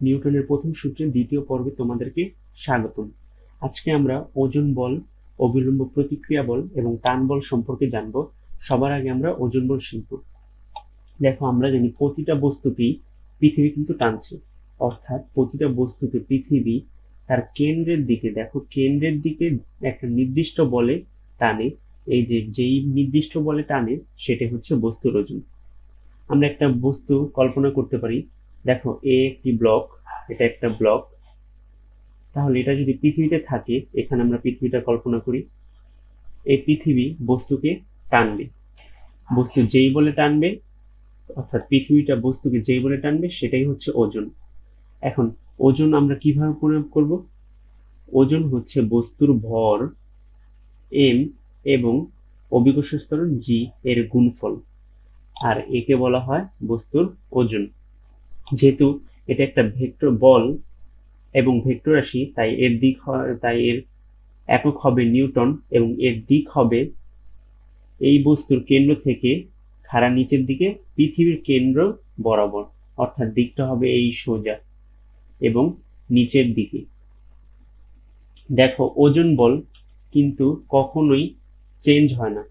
নিউটনের প্রথম সূত্রের দ্বিতীয় পর্বে তোমাদেরকে স্বাগতম। আজকে আমরা ওজন বল, অবিলম্ব প্রতিক্রিয়া বল এবং টান বল সম্পর্কে জানব। সবার আগে আমরা ওজন বল শিখব। দেখো, আমরা জানি প্রতিটা বস্তুকেই পৃথিবী কিন্তু টানছে, অর্থাৎ প্রতিটা বস্তুকে পৃথিবী তার কেন্দ্রের দিকে, দেখো কেন্দ্রের দিকে একটা নির্দিষ্ট বলে টানে। এই যে যেই নির্দিষ্ট বলে টানে সেটা হচ্ছে বস্তুর ওজন। আমরা একটা বস্তু কল্পনা করতে পারি। দেখো, একটি ব্লক, এটা একটা ব্লক। তাহলে এটা যদি পৃথিবীতে থাকে, এখানে আমরা পৃথিবীটা কল্পনা করি। এই পৃথিবী বস্তুকে টানবে, বস্তু যেই বলে টানবে, অর্থাৎ পৃথিবীটা বস্তুকে যেই বলে টানবে সেটাই হচ্ছে ওজন। এখন ওজন আমরা কিভাবে পরিমাপ করব? ওজন হচ্ছে বস্তুর ভর এম এবং অভিকর্ষ ত্বরণ জি এর গুণফল, আর একে বলা হয় বস্তুর ওজন। যেহেতু এটা একটা ভেক্টর বল এবং ভেক্টর রাশি, তাই এর একক হবে নিউটন এবং এর দিক হবে এই বস্তুর কেন্দ্র থেকে খাড়া নিচের দিকে পৃথিবীর কেন্দ্র বরাবর, অর্থাৎ দিকটা হবে এই সোজা এবং নিচের দিকে। দেখো, ওজন বল কিন্তু কখনোই চেঞ্জ হয় না।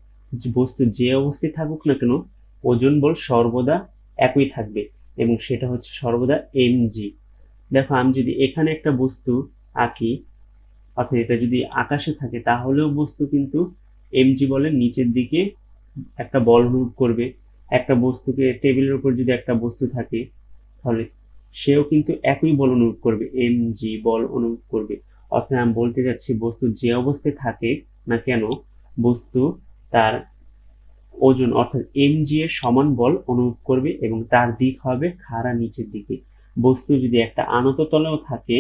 বস্তু যে অবস্থায় থাকুক না কেন, ওজন বল সর্বদা একই থাকবে এবং সেটা হচ্ছে সর্বদা mg। দেখো, আমি যদি এখানে একটা বস্তু আঁকি, অর্থাৎ এটা যদি আকাশে থাকে, তাহলেও বস্তু কিন্তু mg বলের নিচের দিকে একটা বল অনুভব করবে। একটা বস্তুকে টেবিলের উপর যদি একটা বস্তু থাকে, তাহলে সেও কিন্তু একই বল অনুভব করবে, mg বল অনুভব করবে। অর্থাৎ আমি বলতে যাচ্ছি, বস্তু যে অবস্থায় থাকে না কেন, বস্তু তার ওজন অর্থাৎ mg এর সমান বল অনুভব করবে এবং তার দিক হবে খাড়া নিচের দিকে। বস্তু যদি একটা আনত তলেও থাকে,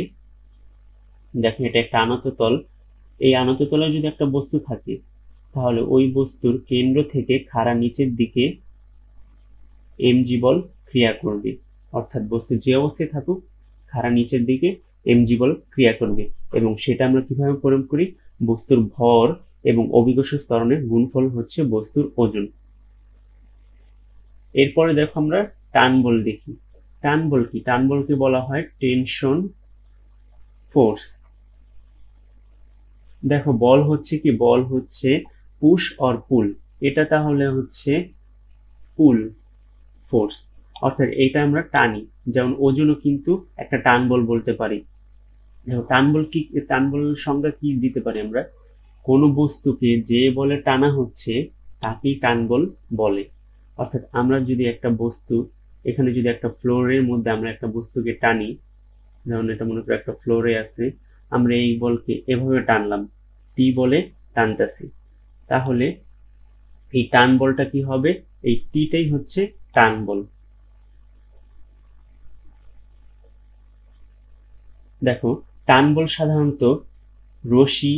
দেখো এটা একটা আনত তল, এই আনত তলে যদি একটা বস্তু থাকে, তাহলে ওই বস্তুর কেন্দ্র থেকে খাড়া নিচের দিকে mg বল ক্রিয়া করবে। অর্থাৎ বস্তু যে অবস্থায় থাকুক, খাড়া নিচের দিকে mg বল ক্রিয়া করবে এবং সেটা আমরা কিভাবে পরিমাপ করি? বস্তুর ভর এবং অভিকর্ষ ত্বরণের গুণফল হচ্ছে বস্তুর ওজন। এরপরে দেখো, আমরা টান বল দেখি। টান বল কি? টান বলকে বলা হয় টেনশন ফোর্স। দেখো, বল হচ্ছে কি? বল হচ্ছে পুশ অর পুল। এটা তাহলে হচ্ছে পুল ফোর্স, অর্থাৎ এটা আমরা টানি। যেমন ওজনও কিন্তু একটা টান বল বলতে পারি। দেখো, টান বল কি, টান বলের সংজ্ঞা কি দিতে পারি আমরা? কোনো বস্তুকে যে বলে টানা হচ্ছে তাকেই টান বল বলে। অর্থাৎ আমরা যদি একটা বস্তু, এখানে যদি একটা ফ্লোরের মধ্যে আমরা একটা বস্তুকে টানি, যেমন এটা মনে করো একটা ফ্লোরে আছে, আমরা এই বলকে এভাবে টানলাম, টি বলে টানতেছি, তাহলে এই টান বলটা কি হবে? এই টিটাই হচ্ছে টান বল। দেখো, টান বল সাধারণত রশি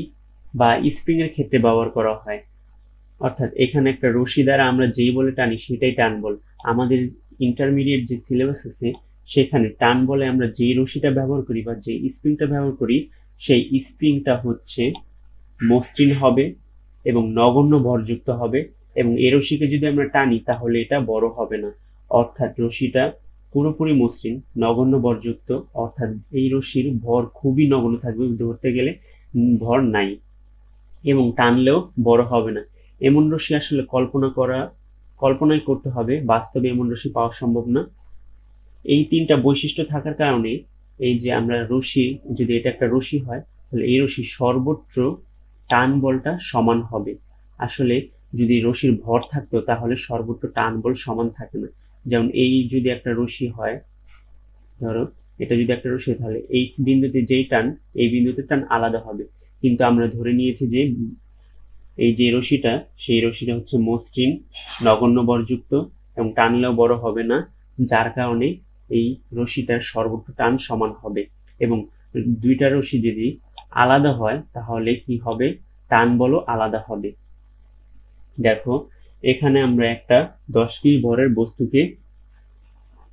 বা স্প্রিং এর ক্ষেত্রে ব্যবহার করা হয়। অর্থাৎ এখানে একটা রশি দ্বারা আমরা যেই বলে টানি সেটাই টান বল। আমাদের ইন্টারমিডিয়েট যে সিলেবাস আছে, সেখানে টান বলে আমরা যেই রশিটা ব্যবহার করি বা যে স্প্রিংটা ব্যবহার করি, সেই স্প্রিংটা হচ্ছে মসৃণ হবে এবং নগণ্য ভরযুক্ত হবে, এবং এই রশিকে যদি আমরা টানি তাহলে এটা বড় হবে না। অর্থাৎ রশিটা পুরোপুরি মসৃণ, নগণ্য ভরযুক্ত, অর্থাৎ এই রশির ভর খুবই নগণ্য থাকবে, ধরতে গেলে ভর নাই, এবং টানলেও বড় হবে না। এমন রশি আসলে কল্পনাই করতে হবে, বাস্তবে এমন রশি পাওয়া সম্ভব না। এই তিনটা বৈশিষ্ট্য থাকার কারণে, এই যে আমরা রশি, যদি এটা একটা রশি হয়, তাহলে এই রশির সর্বোচ্চ টান বলটা সমান হবে। আসলে যদি রশির ভর থাকতো তাহলে সর্বোচ্চ টান বল সমান থাকে না। যেমন এই যদি একটা রশি হয়, ধরো এটা যদি একটা রশি, তাহলে এই বিন্দুতে যেই টান, এই বিন্দুতে টান আলাদা হবে। কিন্তু আমরা ধরে নিয়েছি যে এই যে রশিটা, সেই রশিটা হচ্ছে মসৃণ, নগণ্য ভরযুক্ত এবং টানলেও বড় হবে না, যার কারণে এই রশিটার সর্বোচ্চ টান সমান হবে। এবং দুইটা রশি যদি আলাদা হয় তাহলে কি হবে? টান বলও আলাদা হবে। দেখো, এখানে আমরা একটা 10 কেজি ভরের বস্তুকে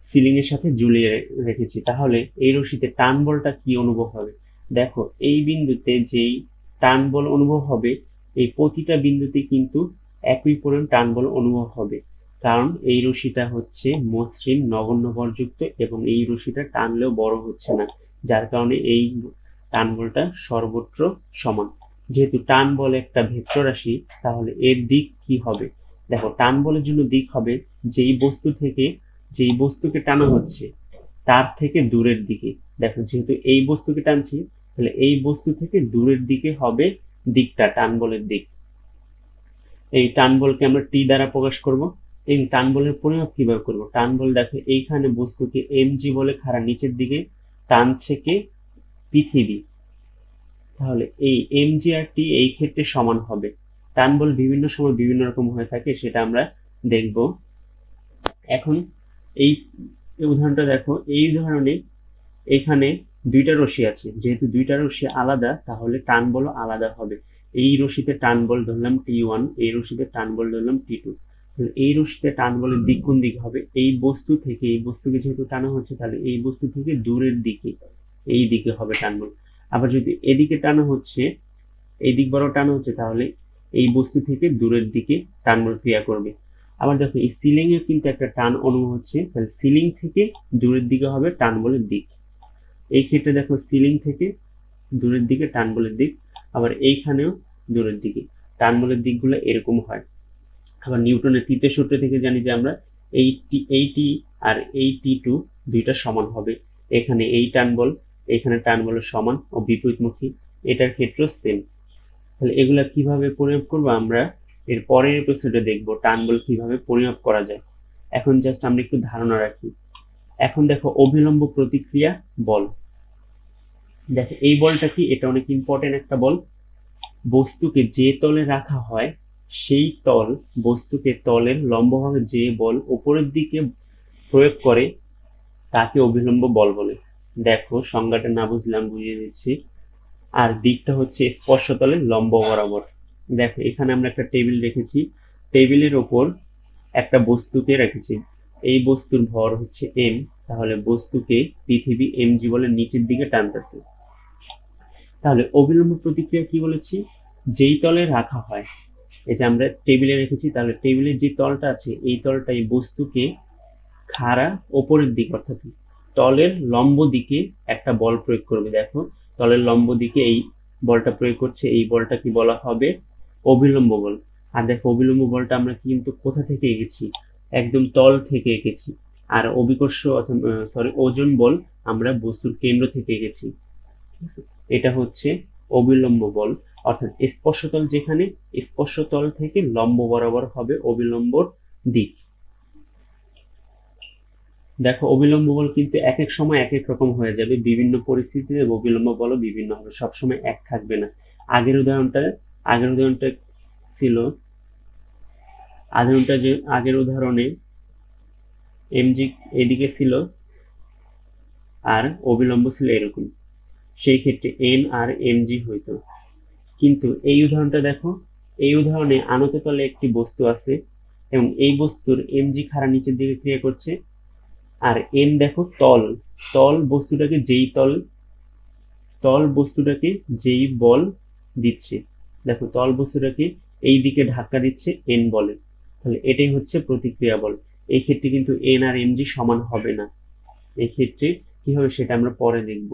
সিলিং এর সাথে ঝুলিয়ে রেখেছি, তাহলে এই রশিতে টান বলটা কি অনুভব হবে? দেখো, এই বিন্দুতে যেই টান বল অনুভব হবে, এই প্রতিটা বিন্দুতে কিন্তু একই পরিমাণ টান বল অনুভব হবে। কারণ এই রশিটা হচ্ছে মসৃণ নগণ্য ভরযুক্ত এবং এই রশিটা টানলেও বড় হচ্ছে না, যার কারণে এই টান বলটা সর্বত্র সমান। যেহেতু টান বল একটা ভেক্টর রাশি, তাহলে এর দিক কি হবে? দেখো, টান বলের জন্য দিক হবে যেই বস্তুকে টানা হচ্ছে তার থেকে দূরের দিকে। দেখো, যেহেতু এই বস্তুকে টানছি, তাহলে এই বস্তু থেকে দূরের দিকে হবে দিকটা, টান বলের দিক। এই টান বলকে আমরা টি দ্বারা প্রকাশ করব। এই টান বলের পরিমাপ কিভাবে করব? টান বল, দেখো, এইখানে বস্তুকে এমজি বলে খাড়া নিচের দিকে টানছে কে? পৃথিবী। তাহলে এই এমজি আর টি এই ক্ষেত্রে সমান হবে। টান বল বিভিন্ন সময় বিভিন্ন রকম হয়ে থাকে, সেটা আমরা দেখব। এখন এই উদাহরণটা দেখো, এই উদাহরণে এখানে দুইটা রশ্মি আছে, যেহেতু দুইটা রশ্মি আলাদা, তাহলে টান বল আলাদা হবে। এই রশ্মিতে টান বল ধরলাম T1, এই রশ্মিতে টান বল ধরলাম T2। এই রশ্মিতে টান বলের দিক কোন দিকে হবে? এই বস্তু থেকে, এই বস্তুকে যেহেতু টানা হচ্ছে, তাহলে এই বস্তু থেকে দূরের দিকে, এই দিকে হবে টান বল। আবার যদি এদিকে টানা হচ্ছে, এই দিক বরাবর টানা হচ্ছে, তাহলে এই বস্তু থেকে দূরের দিকে টান বল ক্রিয়া করবে। আবার দেখো, এই সিলিং এ কিন্তু একটা টান অনুভব হচ্ছে, তাহলে সিলিং থেকে দূরের দিকে হবে টান বলের দিক। এই ক্ষেত্রে দেখো, সিলিং থেকে দূরের দিকে টান বলের দিক, আবার এইখানেও দূরের দিকে টান বলের দিকগুলো এরকম হয়। আবার নিউটনের তৃতীয় সূত্র থেকে জানি যে আমরা এই টি আর এই T2 দুইটা সমান হবে। এখানে এই টান বল, এখানে টান বলের সমান ও বিপরীতমুখী, এটার ক্ষেত্রেও সেম। তাহলে এগুলা কিভাবে পরিমাপ করবো আমরা এর পরের এপিসোডে দেখব, টান বল কিভাবে পরিমাপ করা যায়। এখন জাস্ট আমরা একটু ধারণা রাখি। এখন দেখো, অভিলম্ব প্রতিক্রিয়া বল। দেখো, এই বলটা কি? এটা অনেক ইম্পর্টেন্ট একটা বল। বস্তুকে যে তলে রাখা হয়, সেই বস্তুকে তলের লম্বভাবে যে বল উপরের দিকে প্রয়োগ করে তাকে অভিলম্ব বল বলে। দেখো, সংজ্ঞাটা না বুঝলাম, বুঝিয়ে দিচ্ছি। আর দিকটা হচ্ছে স্পর্শতলের লম্ব বরাবর। দেখো, এখানে আমরা একটা টেবিল রেখেছি, টেবিলের ওপর একটা বস্তুকে রেখেছি। এই বস্তুর ভর হচ্ছে m, তাহলে বস্তুকে পৃথিবী mg বলে নিচের দিকে টানতেছে। তাহলে অভিলম্ব প্রতিক্রিয়া কি বলেছি? যেই তলে রাখা হয়, এই যে আমরা টেবিলে রেখেছি, তাহলে টেবিলের যে তলটা আছে, এই তলটা এই বস্তুকে খাড়া ওপরের দিক, অর্থাৎ তলের লম্ব দিকে একটা বল প্রয়োগ করবে। দেখো, তলের লম্ব দিকে এই বলটা প্রয়োগ করছে, এই বলটা কি বলা হবে? অভিলম্ব বল। আর দেখো, অভিলম্ব বলটা আমরা কিন্তু কোথা থেকে এঁকেছি? একদম তল থেকে এঁকেছি। আর অভিকর্ষ ওজন বল আমরা বস্তুর কেন্দ্র থেকে এঁকেছি। এটা হচ্ছে অবিলম্ব বল, অর্থাৎ স্পর্শতল যেখানে, স্পর্শতল থেকে লম্ব বরাবর হবে অবিলম্বর দিক। দেখো, অবিলম্ব বল কিন্তু এক এক সময় এক এক রকম হয়ে যাবে, বিভিন্ন পরিস্থিতিতে অবিলম্ব বলও বিভিন্ন হবে, সবসময় এক থাকবে না। আগের উদাহরণটা ছিল, আগের উদাহরণে এমজি এদিকে ছিল আর অবিলম্ব ছিল এরকম, সেই ক্ষেত্রে এন আর এমজি হইতো। কিন্তু এই উদাহরণটা দেখো, এই উদাহরণে আনত তলে একটি বস্তু আছে এবং এই বস্তুর এমজি খাড়া নিচের দিকে ক্রিয়া করছে, আর এন দেখো তল বস্তুটাকে যেই বল দিচ্ছে, দেখো তল বস্তুটাকে এই দিকে ধাক্কা দিচ্ছে এন বলে, তাহলে এটাই হচ্ছে প্রতিক্রিয়া বল। এই ক্ষেত্রে কিন্তু এন আর এমজি সমান হবে না। এই ক্ষেত্রে কি হবে সেটা আমরা পরে দেখব।